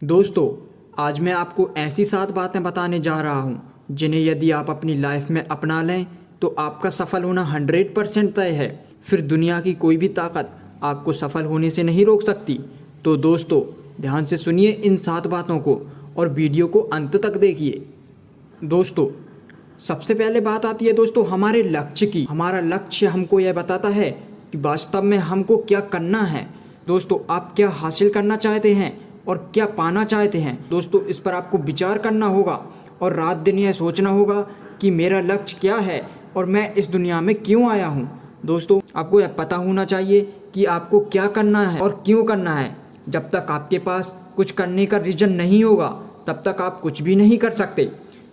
दोस्तों, आज मैं आपको ऐसी 7 बातें बताने जा रहा हूँ जिन्हें यदि आप अपनी लाइफ में अपना लें तो आपका सफल होना 100% तय है। फिर दुनिया की कोई भी ताकत आपको सफल होने से नहीं रोक सकती। तो दोस्तों, ध्यान से सुनिए इन 7 बातों को और वीडियो को अंत तक देखिए। दोस्तों, सबसे पहले बात आती है दोस्तों हमारे लक्ष्य की। हमारा लक्ष्य हमको यह बताता है कि वास्तव में हमको क्या करना है। दोस्तों, आप क्या हासिल करना चाहते हैं और क्या पाना चाहते हैं। दोस्तों, इस पर आपको विचार करना होगा और रात दिन यह सोचना होगा कि मेरा लक्ष्य क्या है और मैं इस दुनिया में क्यों आया हूँ। दोस्तों, आपको यह पता होना चाहिए कि आपको क्या करना है और क्यों करना है। जब तक आपके पास कुछ करने का रीज़न नहीं होगा तब तक आप कुछ भी नहीं कर सकते।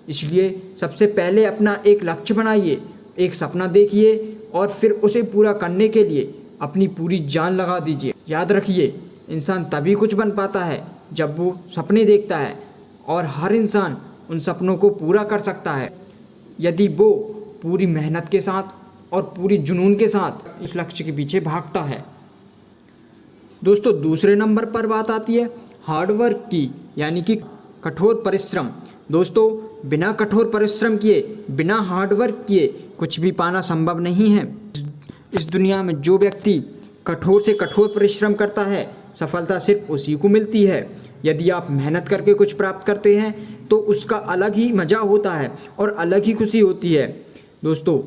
इसलिए सबसे पहले अपना एक लक्ष्य बनाइए, एक सपना देखिए और फिर उसे पूरा करने के लिए अपनी पूरी जान लगा दीजिए। याद रखिए, इंसान तभी कुछ बन पाता है जब वो सपने देखता है और हर इंसान उन सपनों को पूरा कर सकता है यदि वो पूरी मेहनत के साथ और पूरी जुनून के साथ इस लक्ष्य के पीछे भागता है। दोस्तों, दूसरे नंबर पर बात आती है हार्डवर्क की, यानी कि कठोर परिश्रम। दोस्तों, बिना कठोर परिश्रम किए, बिना हार्डवर्क किए कुछ भी पाना संभव नहीं है। इस दुनिया में जो व्यक्ति कठोर से कठोर परिश्रम करता है सफलता सिर्फ उसी को मिलती है। यदि आप मेहनत करके कुछ प्राप्त करते हैं तो उसका अलग ही मज़ा होता है और अलग ही खुशी होती है। दोस्तों,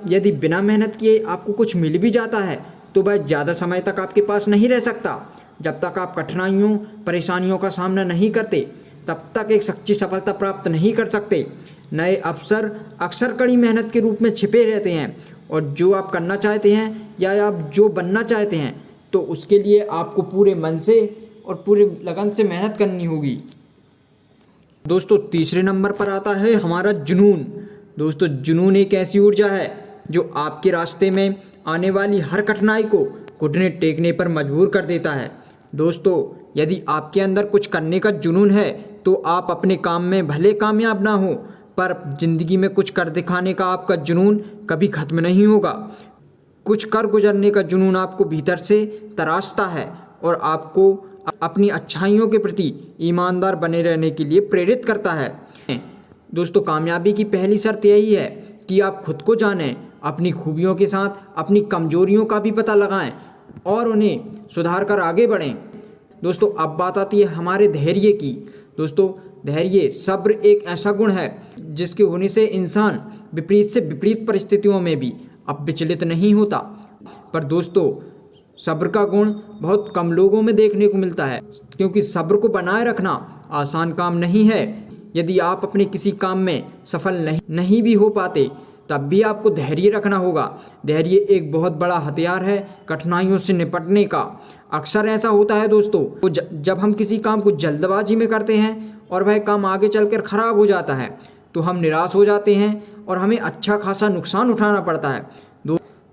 यदि बिना मेहनत किए आपको कुछ मिल भी जाता है तो वह ज़्यादा समय तक आपके पास नहीं रह सकता। जब तक आप कठिनाइयों परेशानियों का सामना नहीं करते तब तक एक सच्ची सफलता प्राप्त नहीं कर सकते। नए अवसर अक्सर कड़ी मेहनत के रूप में छिपे रहते हैं और जो आप करना चाहते हैं या आप जो बनना चाहते हैं तो उसके लिए आपको पूरे मन से और पूरे लगन से मेहनत करनी होगी। दोस्तों, तीसरे नंबर पर आता है हमारा जुनून। दोस्तों, जुनून एक ऐसी ऊर्जा है जो आपके रास्ते में आने वाली हर कठिनाई को घुटने टेकने पर मजबूर कर देता है। दोस्तों, यदि आपके अंदर कुछ करने का जुनून है तो आप अपने काम में भले कामयाब ना हो पर ज़िंदगी में कुछ कर दिखाने का आपका जुनून कभी ख़त्म नहीं होगा। कुछ कर गुजरने का जुनून आपको भीतर से तराशता है और आपको अपनी अच्छाइयों के प्रति ईमानदार बने रहने के लिए प्रेरित करता है। दोस्तों, कामयाबी की पहली शर्त यही है कि आप खुद को जानें, अपनी खूबियों के साथ अपनी कमजोरियों का भी पता लगाएं और उन्हें सुधार कर आगे बढ़ें। दोस्तों, अब बात आती है हमारे धैर्य की। दोस्तों, धैर्य सब्र एक ऐसा गुण है जिसके होने से इंसान विपरीत से विपरीत परिस्थितियों में भी अब विचलित नहीं होता। पर दोस्तों, सब्र का गुण बहुत कम लोगों में देखने को मिलता है क्योंकि सब्र को बनाए रखना आसान काम नहीं है। यदि आप अपने किसी काम में सफल नहीं भी हो पाते तब भी आपको धैर्य रखना होगा। धैर्य एक बहुत बड़ा हथियार है कठिनाइयों से निपटने का। अक्सर ऐसा होता है दोस्तों, तो जब हम किसी काम को जल्दबाजी में करते हैं और वह काम आगे चलकर ख़राब हो जाता है तो हम निराश हो जाते हैं और हमें अच्छा खासा नुकसान उठाना पड़ता है।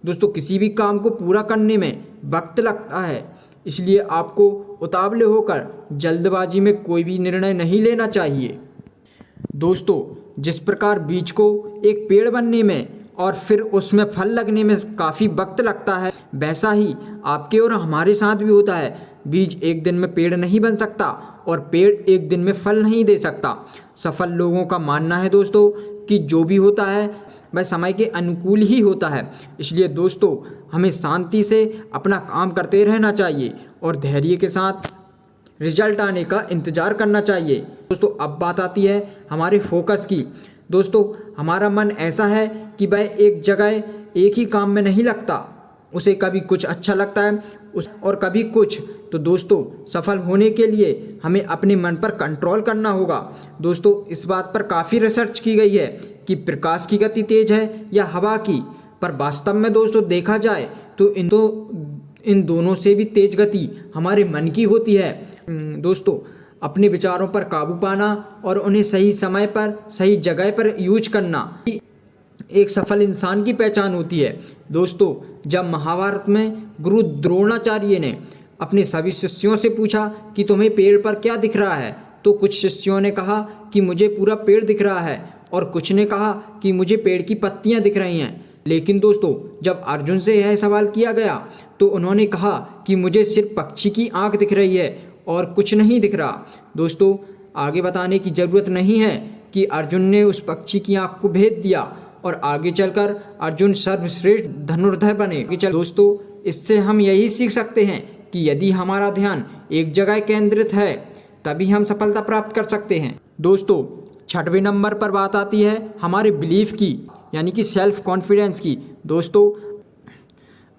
दोस्तों, किसी भी काम को पूरा करने में वक्त लगता है, इसलिए आपको उतावले होकर जल्दबाजी में कोई भी निर्णय नहीं लेना चाहिए। दोस्तों, जिस प्रकार बीज को एक पेड़ बनने में और फिर उसमें फल लगने में काफ़ी वक्त लगता है, वैसा ही आपके और हमारे साथ भी होता है। बीज एक दिन में पेड़ नहीं बन सकता और पेड़ एक दिन में फल नहीं दे सकता। सफल लोगों का मानना है दोस्तों कि जो भी होता है वह समय के अनुकूल ही होता है। इसलिए दोस्तों, हमें शांति से अपना काम करते रहना चाहिए और धैर्य के साथ रिजल्ट आने का इंतज़ार करना चाहिए। दोस्तों, अब बात आती है हमारे फोकस की। दोस्तों, हमारा मन ऐसा है कि वह एक जगह एक ही काम में नहीं लगता, उसे कभी कुछ अच्छा लगता है और कभी कुछ। तो दोस्तों, सफल होने के लिए हमें अपने मन पर कंट्रोल करना होगा। दोस्तों, इस बात पर काफ़ी रिसर्च की गई है कि प्रकाश की गति तेज है या हवा की, पर वास्तव में दोस्तों देखा जाए तो इन दोनों से भी तेज गति हमारे मन की होती है। दोस्तों, अपने विचारों पर काबू पाना और उन्हें सही समय पर सही जगह पर यूज करना एक सफल इंसान की पहचान होती है। दोस्तों, जब महाभारत में गुरु द्रोणाचार्य ने अपने सभी शिष्यों से पूछा कि तुम्हें पेड़ पर क्या दिख रहा है, तो कुछ शिष्यों ने कहा कि मुझे पूरा पेड़ दिख रहा है और कुछ ने कहा कि मुझे पेड़ की पत्तियां दिख रही हैं। लेकिन दोस्तों, जब अर्जुन से यह सवाल किया गया तो उन्होंने कहा कि मुझे सिर्फ पक्षी की आंख दिख रही है और कुछ नहीं दिख रहा। दोस्तों, आगे बताने की ज़रूरत नहीं है कि अर्जुन ने उस पक्षी की आँख को भेद दिया और आगे चलकर अर्जुन सर्वश्रेष्ठ धनुर्धर बने। दोस्तों, इससे हम यही सीख सकते हैं कि यदि हमारा ध्यान एक जगह केंद्रित है तभी हम सफलता प्राप्त कर सकते हैं। दोस्तों, 6वें नंबर पर बात आती है हमारे बिलीफ की, यानी कि सेल्फ कॉन्फिडेंस की। दोस्तों,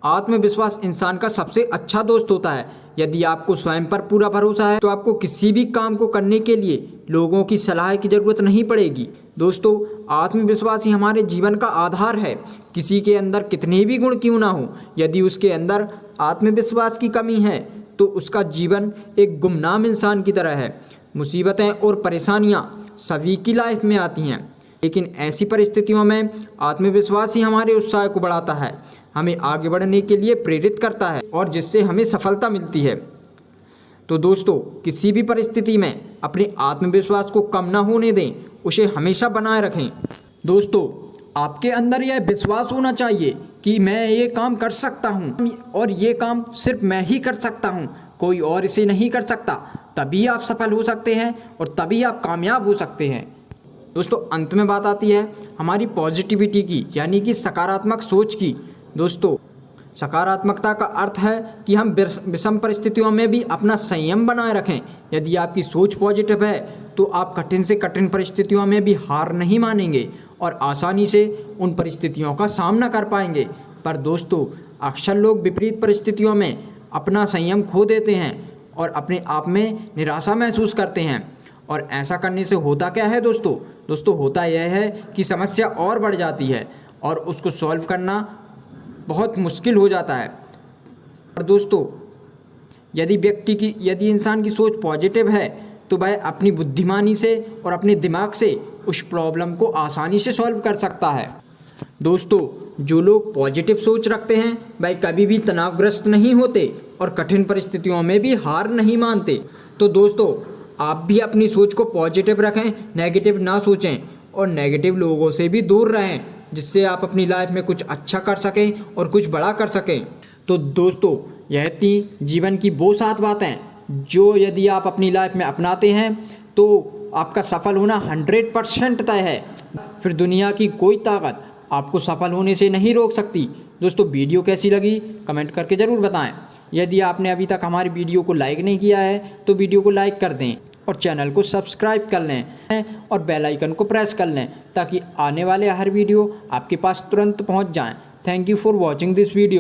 आत्मविश्वास इंसान का सबसे अच्छा दोस्त होता है। यदि आपको स्वयं पर पूरा भरोसा है तो आपको किसी भी काम को करने के लिए लोगों की सलाह की ज़रूरत नहीं पड़ेगी। दोस्तों, आत्मविश्वास ही हमारे जीवन का आधार है। किसी के अंदर कितने भी गुण क्यों ना हो, यदि उसके अंदर आत्मविश्वास की कमी है तो उसका जीवन एक गुमनाम इंसान की तरह है। मुसीबतें और परेशानियां सभी की लाइफ में आती हैं, लेकिन ऐसी परिस्थितियों में आत्मविश्वास ही हमारे उत्साह को बढ़ाता है, हमें आगे बढ़ने के लिए प्रेरित करता है और जिससे हमें सफलता मिलती है। तो दोस्तों, किसी भी परिस्थिति में अपने आत्मविश्वास को कम ना होने दें, उसे हमेशा बनाए रखें। दोस्तों, आपके अंदर यह विश्वास होना चाहिए कि मैं ये काम कर सकता हूँ और ये काम सिर्फ मैं ही कर सकता हूँ, कोई और इसे नहीं कर सकता। तभी आप सफल हो सकते हैं और तभी आप कामयाब हो सकते हैं। दोस्तों, अंत में बात आती है हमारी पॉजिटिविटी की, यानी कि सकारात्मक सोच की। दोस्तों, सकारात्मकता का अर्थ है कि हम विषम परिस्थितियों में भी अपना संयम बनाए रखें। यदि आपकी सोच पॉजिटिव है तो आप कठिन से कठिन परिस्थितियों में भी हार नहीं मानेंगे और आसानी से उन परिस्थितियों का सामना कर पाएंगे। पर दोस्तों, अक्सर लोग विपरीत परिस्थितियों में अपना संयम खो देते हैं और अपने आप में निराशा महसूस करते हैं। और ऐसा करने से होता क्या है दोस्तों, होता यह है कि समस्या और बढ़ जाती है और उसको सॉल्व करना बहुत मुश्किल हो जाता है। और दोस्तों, यदि इंसान की सोच पॉजिटिव है तो वह अपनी बुद्धिमानी से और अपने दिमाग से उस प्रॉब्लम को आसानी से सॉल्व कर सकता है। दोस्तों, जो लोग पॉजिटिव सोच रखते हैं वह कभी भी तनावग्रस्त नहीं होते और कठिन परिस्थितियों में भी हार नहीं मानते। तो दोस्तों, आप भी अपनी सोच को पॉजिटिव रखें, नेगेटिव ना सोचें और नेगेटिव लोगों से भी दूर रहें, जिससे आप अपनी लाइफ में कुछ अच्छा कर सकें और कुछ बड़ा कर सकें। तो दोस्तों, यह थी जीवन की वो 7 बातें जो यदि आप अपनी लाइफ में अपनाते हैं तो आपका सफल होना 100% तय है। फिर दुनिया की कोई ताकत आपको सफल होने से नहीं रोक सकती। दोस्तों, वीडियो कैसी लगी कमेंट करके ज़रूर बताएं। यदि आपने अभी तक हमारी वीडियो को लाइक नहीं किया है तो वीडियो को लाइक कर दें और चैनल को सब्सक्राइब कर लें और बेल आइकन को प्रेस कर लें ताकि आने वाले हर वीडियो आपके पास तुरंत पहुंच जाएं। Thank you for watching this video.